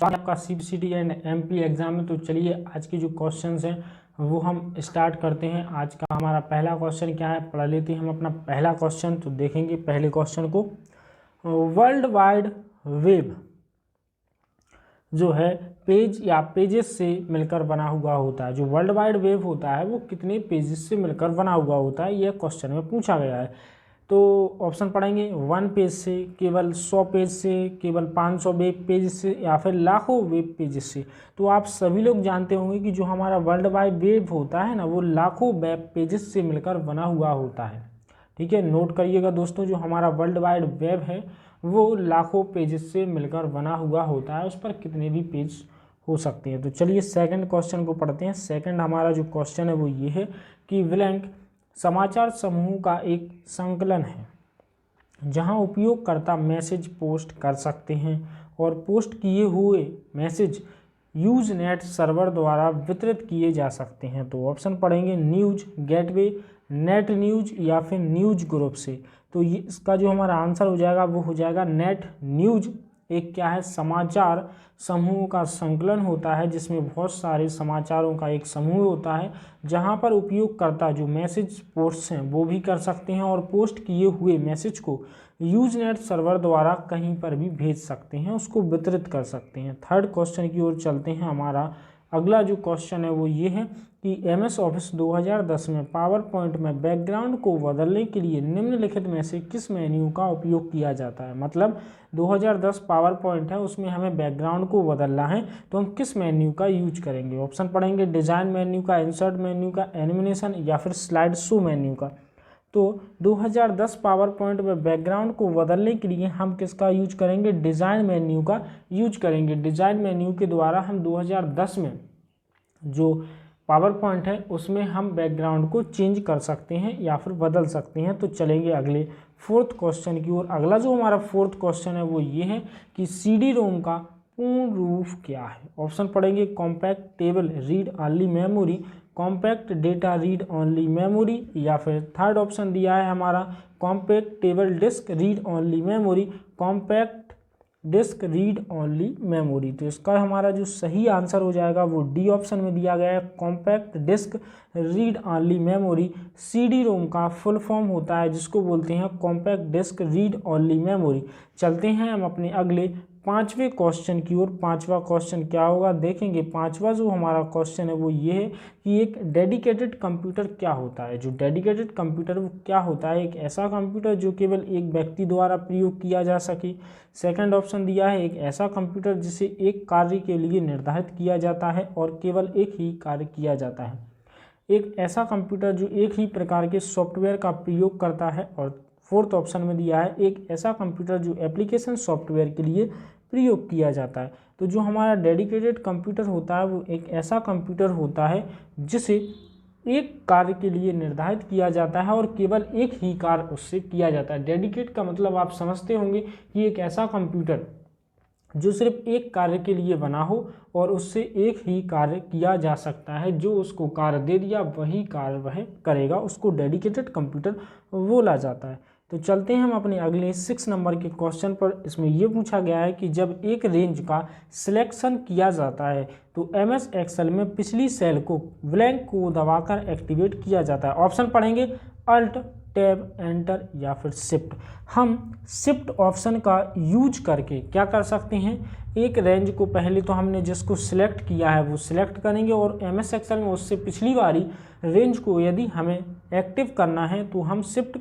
आपका CBCT and MP exam में। तो चलिए आज के जो क्वेश्चंस हैं वो हम स्टार्ट करते हैं। आज का हमारा पहला क्वेश्चन क्या है, पढ़ लेते हैं हम अपना पहला क्वेश्चन। तो देखेंगे पहले क्वेश्चन को। वर्ल्ड वाइड वेब जो है पेज या पेजेस से मिलकर बना हुआ होता है। जो वर्ल्ड वाइड वेब होता है वो कितने पेजेस से मिलकर बना हुआ होता है, यह क्वेश्चन में पूछा गया है। तो ऑप्शन पढ़ेंगे 1 पेज से, केवल 100 पेज से, केवल 500 वेब पेज से, या फिर लाखों वेब पेजेस से। तो आप सभी लोग जानते होंगे कि जो हमारा वर्ल्ड वाइड वेब होता है ना, वो लाखों वेब पेजेस से मिलकर बना हुआ होता है। ठीक है, नोट करिएगा दोस्तों, जो हमारा वर्ल्ड वाइड वेब है वो लाखों पेजेस से मिलकर बना हुआ होता है। उस पर कितने भी पेज हो सकते हैं। तो चलिए सेकंड क्वेश्चन को पढ़ते हैं। सेकंड हमारा जो क्वेश्चन है वो ये है कि ब्लैंक समाचार समूह का एक संकलन है जहां उपयोगकर्ता मैसेज पोस्ट कर सकते हैं और पोस्ट किए हुए मैसेज यूज नेट सर्वर द्वारा वितरित किए जा सकते हैं। तो ऑप्शन पढ़ेंगे न्यूज गेटवे, नेट न्यूज या फिर न्यूज ग्रुप से। तो ये इसका जो हमारा आंसर हो जाएगा वो हो जाएगा नेट न्यूज। एक क्या है, समाचार समूह का संकलन होता है जिसमें बहुत सारे समाचारों का एक समूह होता है, जहां पर उपयोगकर्ता जो मैसेज पोस्ट हैं वो भी कर सकते हैं और पोस्ट किए हुए मैसेज को यूजनेट सर्वर द्वारा कहीं पर भी भेज सकते हैं, उसको वितरित कर सकते हैं। थर्ड क्वेश्चन की ओर चलते हैं। हमारा अगला जो क्वेश्चन है वो ये है कि MS ऑफिस 2010 में पावर पॉइंट में बैकग्राउंड को बदलने के लिए निम्नलिखित में से किस मेन्यू का उपयोग किया जाता है। मतलब 2010 पावर पॉइंट है, उसमें हमें बैकग्राउंड को बदलना है तो हम किस मेन्यू का यूज करेंगे। ऑप्शन पढ़ेंगे डिजाइन मेन्यू का, इंसर्ट मेन्यू का, एनिमेशन या फिर स्लाइड शो मेन्यू का। तो 2010 पावर पॉइंट में बैकग्राउंड को बदलने के लिए हम किसका यूज करेंगे, डिज़ाइन मेन्यू का यूज करेंगे। डिज़ाइन मेन्यू के द्वारा हम 2010 में जो पावर पॉइंट है उसमें हम बैकग्राउंड को चेंज कर सकते हैं या फिर बदल सकते हैं। तो चलेंगे अगले फोर्थ क्वेश्चन की ओर। अगला जो हमारा फोर्थ क्वेश्चन है वो ये है कि CD-ROM का पूर्ण रूप क्या है। ऑप्शन पढ़ेंगे compact table read only memory, compact data read only memory, या फिर थर्ड ऑप्शन दिया है हमारा compact table disk read only memory, compact disk read only memory. तो इसका हमारा जो सही आंसर हो जाएगा वो डी ऑप्शन में दिया गया है, compact disk read only memory. CD-ROM का फुल फॉर्म होता है जिसको बोलते हैं compact disk read only memory. चलते हैं हम अपने अगले पांचवें क्वेश्चन की ओर। पांचवा क्वेश्चन क्या होगा देखेंगे। पांचवा जो हमारा क्वेश्चन है वो ये है कि एक डेडिकेटेड कंप्यूटर क्या होता है। जो डेडिकेटेड कंप्यूटर वो क्या होता है, एक ऐसा कंप्यूटर जो केवल एक व्यक्ति द्वारा प्रयोग किया जा सके। सेकंड ऑप्शन दिया है एक ऐसा कंप्यूटर जिसे एक कार्य के लिए निर्धारित किया जाता है और केवल एक ही कार्य किया जाता है। एक ऐसा कंप्यूटर जो एक ही प्रकार के सॉफ्टवेयर का प्रयोग करता है। और फोर्थ ऑप्शन में दिया है एक ऐसा कंप्यूटर जो एप्लीकेशन सॉफ्टवेयर के लिए प्रयोग किया जाता है। तो जो हमारा डेडिकेटेड कंप्यूटर होता है वो एक ऐसा कंप्यूटर होता है जिसे एक कार्य के लिए निर्धारित किया जाता है और केवल एक ही कार्य उससे किया जाता है। डेडिकेट का मतलब आप समझते होंगे कि एक ऐसा कंप्यूटर जो सिर्फ एक कार्य के लिए बना हो और उससे एक ही कार्य किया जा सकता है, जो उसको कार्य दे दिया वही कार्य वह करेगा, उसको डेडिकेटेड कंप्यूटर बोला जाता है। तो चलते हैं हम अपने अगले 6 नंबर के क्वेश्चन पर। इसमें यह पूछा गया है कि जब एक रेंज का सिलेक्शन किया जाता है तो MS एक्सेल में पिछली सेल को ब्लैंक को दबाकर एक्टिवेट किया जाता है। ऑप्शन पढ़ेंगे अल्ट टैब एंटर या फिर शिफ्ट। हम शिफ्ट ऑप्शन का यूज करके क्या कर सकते हैं, एक रेंज को पहले तो हमने जिसको सिलेक्ट किया है वो सिलेक्ट करेंगे और MS एक्सेल में उससे पिछली वाली रेंज को यदि हमें एक्टिव करना है तो हम शिफ्ट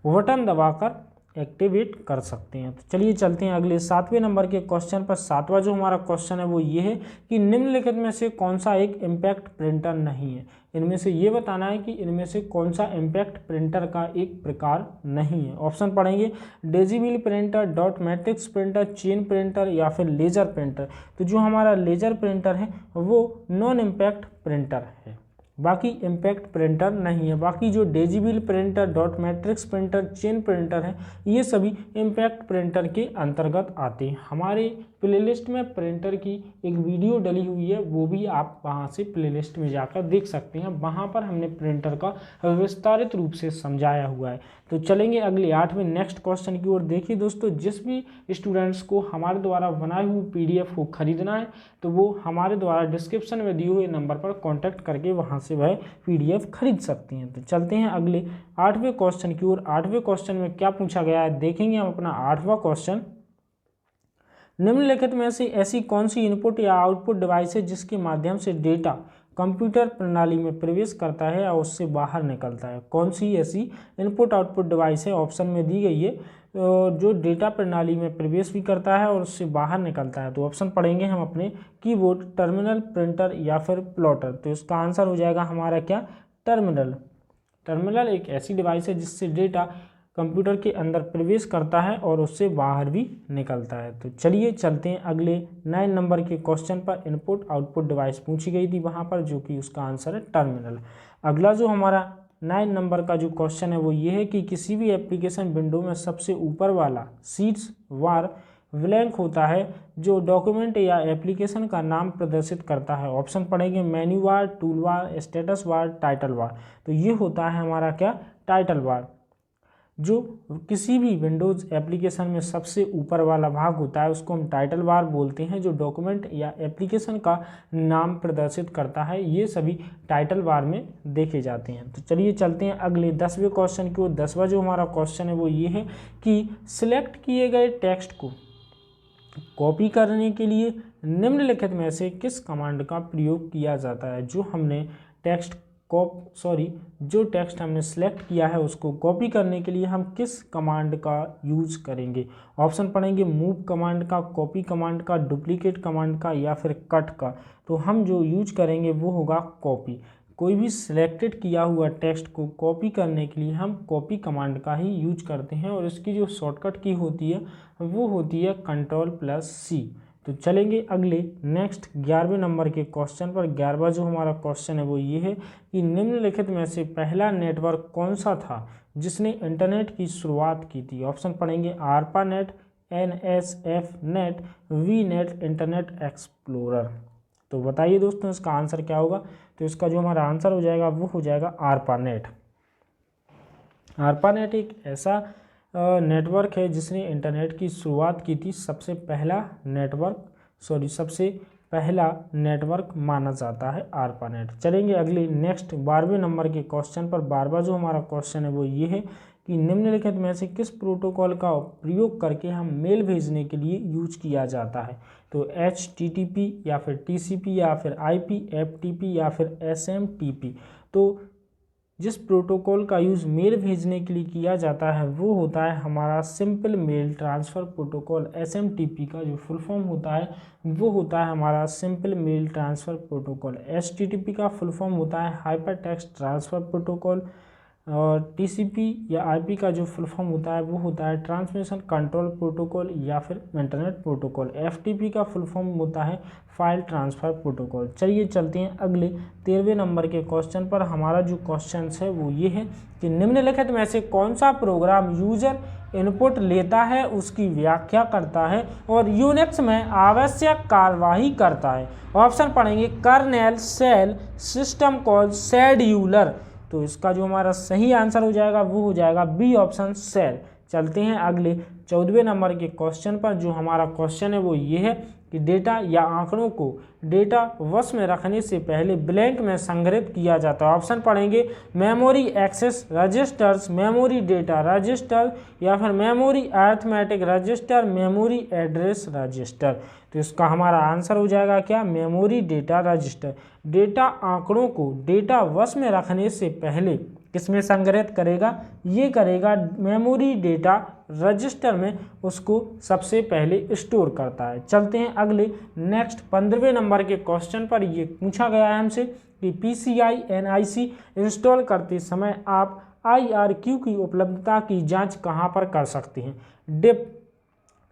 बटन दबाकर एक्टिवेट कर सकते हैं। तो चलिए चलते हैं अगले 7वें नंबर के क्वेश्चन पर। 7वां जो हमारा क्वेश्चन है वो ये है कि निम्नलिखित में से कौन सा एक इम्पैक्ट प्रिंटर नहीं है। इनमें से ये बताना है कि इनमें से कौन सा इम्पैक्ट प्रिंटर का एक प्रकार नहीं है। ऑप्शन पढ़ेंगे daisy wheel printer, dot matrix printer, chain printer या फिर लेजर प्रिंटर। तो जो हमारा लेजर प्रिंटर है वो नॉन इम्पैक्ट प्रिंटर है, बाकी इम्पैक्ट प्रिंटर नहीं है। बाकी जो daisy wheel printer, dot matrix printer, chain printer है ये सभी इम्पैक्ट प्रिंटर के अंतर्गत आते हैं। हमारे प्लेलिस्ट में प्रिंटर की एक वीडियो डली हुई है, वो भी आप वहाँ से प्लेलिस्ट में जाकर देख सकते हैं। वहाँ पर हमने प्रिंटर का विस्तारित रूप से समझाया हुआ है। तो चलेंगे अगले 8वें नेक्स्ट क्वेश्चन की ओर। देखिए दोस्तों, जिस भी स्टूडेंट्स को हमारे द्वारा बनाए हुए PDF को खरीदना है तो वो हमारे द्वारा डिस्क्रिप्शन में दिए हुए नंबर पर कॉन्टैक्ट करके वहाँ से वह PDF खरीद सकती हैं। तो चलते हैं अगले 8वें क्वेश्चन की ओर। 8वें क्वेश्चन में क्या पूछा गया है, देखेंगे हम अपना 8वां क्वेश्चन। निम्नलिखित में से ऐसी कौन सी इनपुट या आउटपुट डिवाइस है जिसके माध्यम से डेटा कंप्यूटर प्रणाली में प्रवेश करता है या उससे बाहर निकलता है? कौन सी ऐसी इनपुट आउटपुट डिवाइस है, ऑप्शन में दी गई है, जो डेटा प्रणाली में प्रवेश भी करता है और उससे बाहर निकलता है? तो ऑप्शन पढ़ेंगे हम अपने, कीबोर्ड, टर्मिनल, प्रिंटर या फिर प्लॉटर। तो इसका आंसर हो जाएगा हमारा क्या, टर्मिनल। टर्मिनल एक ऐसी डिवाइस है जिससे डेटा कंप्यूटर के अंदर प्रवेश करता है और उससे बाहर भी निकलता है। तो चलिए चलते हैं अगले 9 नंबर के क्वेश्चन पर। इनपुट आउटपुट डिवाइस पूछी गई थी वहाँ पर, जो कि उसका आंसर है टर्मिनल। अगला जो हमारा 9 नंबर का जो क्वेश्चन है वो ये है कि किसी भी एप्लीकेशन विंडो में सबसे ऊपर वाला सीट्स बार ब्लैंक होता है जो डॉक्यूमेंट या एप्लीकेशन का नाम प्रदर्शित करता है। ऑप्शन पढ़ेंगे, menu bar, tool bar, status bar, title bar. तो ये होता है हमारा क्या, टाइटल बार। जो किसी भी विंडोज़ एप्लीकेशन में सबसे ऊपर वाला भाग होता है उसको हम टाइटल बार बोलते हैं, जो डॉक्यूमेंट या एप्लीकेशन का नाम प्रदर्शित करता है। ये सभी टाइटल बार में देखे जाते हैं। तो चलिए चलते हैं अगले 10वें क्वेश्चन की ओर। 10वां जो हमारा क्वेश्चन है वो ये है कि सिलेक्ट किए गए टेक्स्ट को कॉपी करने के लिए निम्नलिखित में से किस कमांड का प्रयोग किया जाता है? जो टेक्स्ट हमने सेलेक्ट किया है उसको कॉपी करने के लिए हम किस कमांड का यूज करेंगे? ऑप्शन पढ़ेंगे, मूव कमांड का, कॉपी कमांड का, डुप्लीकेट कमांड का या फिर कट का। तो हम जो यूज करेंगे वो होगा कॉपी। कोई भी सिलेक्टेड किया हुआ टेक्स्ट को कॉपी करने के लिए हम कॉपी कमांड का ही यूज करते हैं और इसकी जो शॉर्टकट की होती है वो होती है Ctrl+C। तो चलेंगे अगले नेक्स्ट 11वें नंबर के क्वेश्चन पर। 11वां जो हमारा क्वेश्चन है वो ये है कि निम्नलिखित में से पहला नेटवर्क कौन सा था जिसने इंटरनेट की शुरुआत की थी? ऑप्शन पढ़ेंगे, ARPANET, NSFNet, VNet, internet explorer. तो बताइए दोस्तों इसका आंसर क्या होगा? तो इसका जो हमारा आंसर हो जाएगा वो हो जाएगा ARPANET। ARPANET एक ऐसा नेटवर्क है जिसने इंटरनेट की शुरुआत की थी। सबसे पहला नेटवर्क माना जाता है ARPANET। चलेंगे अगले नेक्स्ट 12वें नंबर के क्वेश्चन पर। 12वां जो हमारा क्वेश्चन है वो ये है कि निम्नलिखित में से किस प्रोटोकॉल का प्रयोग करके हम मेल भेजने के लिए यूज किया जाता है? तो HTTP या फिर TCP या फिर IP, FTP या फिर SMTP। तो जिस प्रोटोकॉल का यूज़ मेल भेजने के लिए किया जाता है वो होता है हमारा simple mail transfer protocol. SMTP का जो फुल फॉर्म होता है वो होता है हमारा simple mail transfer protocol. HTTP का फुल फॉर्म होता है हाइपर टेक्स्ट ट्रांसफ़र प्रोटोकॉल। और TCP या IP का जो फुल फॉर्म होता है वो होता है ट्रांसमिशन कंट्रोल प्रोटोकॉल या फिर इंटरनेट प्रोटोकॉल। FTP का फुल फॉर्म होता है फाइल ट्रांसफ़र प्रोटोकॉल। चलिए चलते हैं अगले 13वें नंबर के क्वेश्चन पर। हमारा जो क्वेश्चन है वो ये है कि निम्नलिखित में से कौन सा प्रोग्राम यूजर इनपुट लेता है उसकी व्याख्या करता है और यूनिक्स में आवश्यक कार्यवाही करता है? ऑप्शन पढ़ेंगे, kernel, shell, system call, scheduler. तो इसका जो हमारा सही आंसर हो जाएगा वो हो जाएगा बी ऑप्शन, शेल। चलते हैं अगले 14वें नंबर के क्वेश्चन पर। जो हमारा क्वेश्चन है वो ये है कि डेटा या आंकड़ों को डेटा बस में रखने से पहले ब्लैंक में संग्रहित किया जाता है। ऑप्शन पढ़ेंगे, memory access registers, memory data register या फिर memory arithmetic register, memory address register. तो इसका हमारा आंसर हो जाएगा क्या, मेमोरी डेटा रजिस्टर। डेटा आंकड़ों को डेटा बस में रखने से पहले किसमें संग्रहित करेगा? ये करेगा मेमोरी डेटा रजिस्टर में, उसको सबसे पहले स्टोर करता है। चलते हैं अगले नेक्स्ट 15वें नंबर के क्वेश्चन पर। ये पूछा गया है हमसे कि PCI NIC इंस्टॉल करते समय आप IRQ की उपलब्धता की जांच कहां पर कर सकते हैं? डिप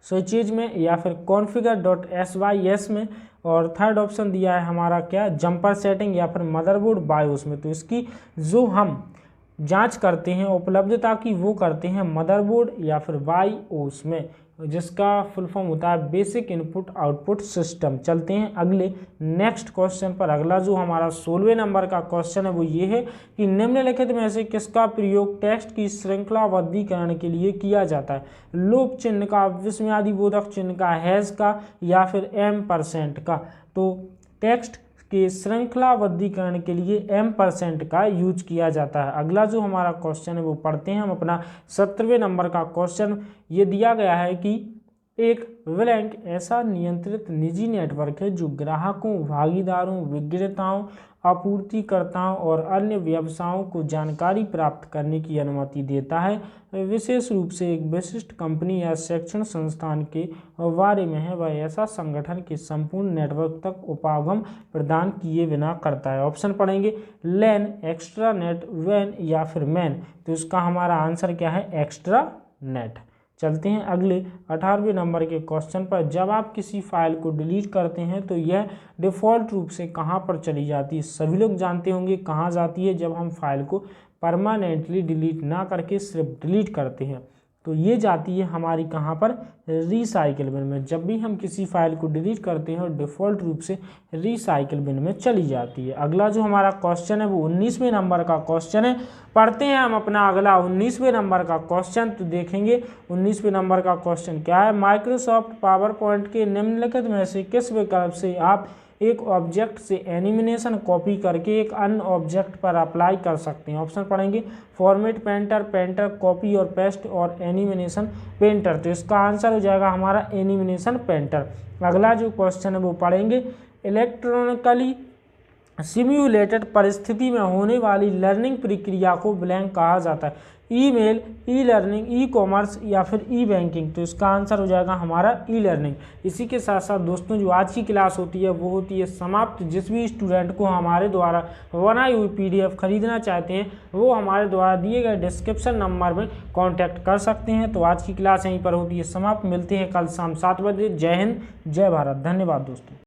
स्विचेज में या फिर configure.sys में, और थर्ड ऑप्शन दिया है हमारा क्या, जंपर सेटिंग या फिर मदरबोर्ड बायोस में। तो इसकी जो हम जांच करते हैं उपलब्धता की वो करते हैं मदरबोर्ड या फिर बायोस में। जिसका फुल फॉर्म होता है बेसिक इनपुट आउटपुट सिस्टम। चलते हैं अगले नेक्स्ट क्वेश्चन पर। अगला जो हमारा 16वें नंबर का क्वेश्चन है वो ये है कि निम्नलिखित में से किसका प्रयोग टेक्स्ट की श्रृंखलाबद्धीकरण के लिए किया जाता है? लोप चिन्ह का, विस्मयादि बोधक चिन्ह का, हैज का, या फिर %का। तो टेक्स्ट के श्रृंखलाबद्धीकरण के लिए %का यूज किया जाता है। अगला जो हमारा क्वेश्चन है वो पढ़ते हैं हम अपना 17वें नंबर का क्वेश्चन। ये दिया गया है कि एक ब्लैंक ऐसा नियंत्रित निजी नेटवर्क है जो ग्राहकों, भागीदारों, विक्रेताओं, आपूर्तिकर्ताओं और अन्य व्यवसायों को जानकारी प्राप्त करने की अनुमति देता है, विशेष रूप से एक विशिष्ट कंपनी या शिक्षण संस्थान के बारे में है। वह ऐसा संगठन के संपूर्ण नेटवर्क तक उपागम प्रदान किए बिना करता है। ऑप्शन पढ़ेंगे लैन, एक्स्ट्रानेट, वैन या फिर मैन। तो इसका हमारा आंसर क्या है? एक्स्ट्रानेट। चलते हैं अगले 18वें नंबर के क्वेश्चन पर। जब आप किसी फाइल को डिलीट करते हैं तो यह डिफ़ॉल्ट रूप से कहाँ पर चली जाती है? सभी लोग जानते होंगे कहाँ जाती है। जब हम फाइल को परमानेंटली डिलीट ना करके सिर्फ डिलीट करते हैं तो ये जाती है हमारी कहाँ पर? रिसाइकिल बिन में। जब भी हम किसी फाइल को डिलीट करते हैं और डिफ़ॉल्ट रूप से रिसाइकिल बिन में चली जाती है। अगला जो हमारा क्वेश्चन है वो 19वें नंबर का क्वेश्चन है। पढ़ते हैं हम अपना अगला 19वें नंबर का क्वेश्चन। तो देखेंगे 19वें नंबर का क्वेश्चन क्या है। माइक्रोसॉफ्ट पावर पॉइंट के निम्नलिखित में से किस विकल्प से आप एक ऑब्जेक्ट से एनिमेशन कॉपी करके एक अन्य ऑब्जेक्ट पर अप्लाई कर सकते हैं? ऑप्शन पढ़ेंगे फॉर्मेट पेंटर, पेंटर, कॉपी और पेस्ट और एनिमेशन पेंटर। तो इसका आंसर हो जाएगा हमारा एनिमेशन पेंटर। अगला जो क्वेश्चन है वो पढ़ेंगे इलेक्ट्रॉनिकली सिम्युलेटेड परिस्थिति में होने वाली लर्निंग प्रक्रिया को ब्लैंक कहा जाता है? Email, e learning, e commerce या फिर ई बैंकिंग। तो इसका आंसर हो जाएगा हमारा ई लर्निंग। इसी के साथ साथ दोस्तों जो आज की क्लास होती है वो होती है समाप्त। जिस भी स्टूडेंट को हमारे द्वारा बनाई हुई PDF खरीदना चाहते हैं वो हमारे द्वारा दिए गए डिस्क्रिप्शन नंबर में कॉन्टैक्ट कर सकते हैं। तो आज की क्लास यहीं पर होती है समाप्त। मिलते हैं कल शाम 7 बजे। जय हिंद, जय भारत। धन्यवाद दोस्तों।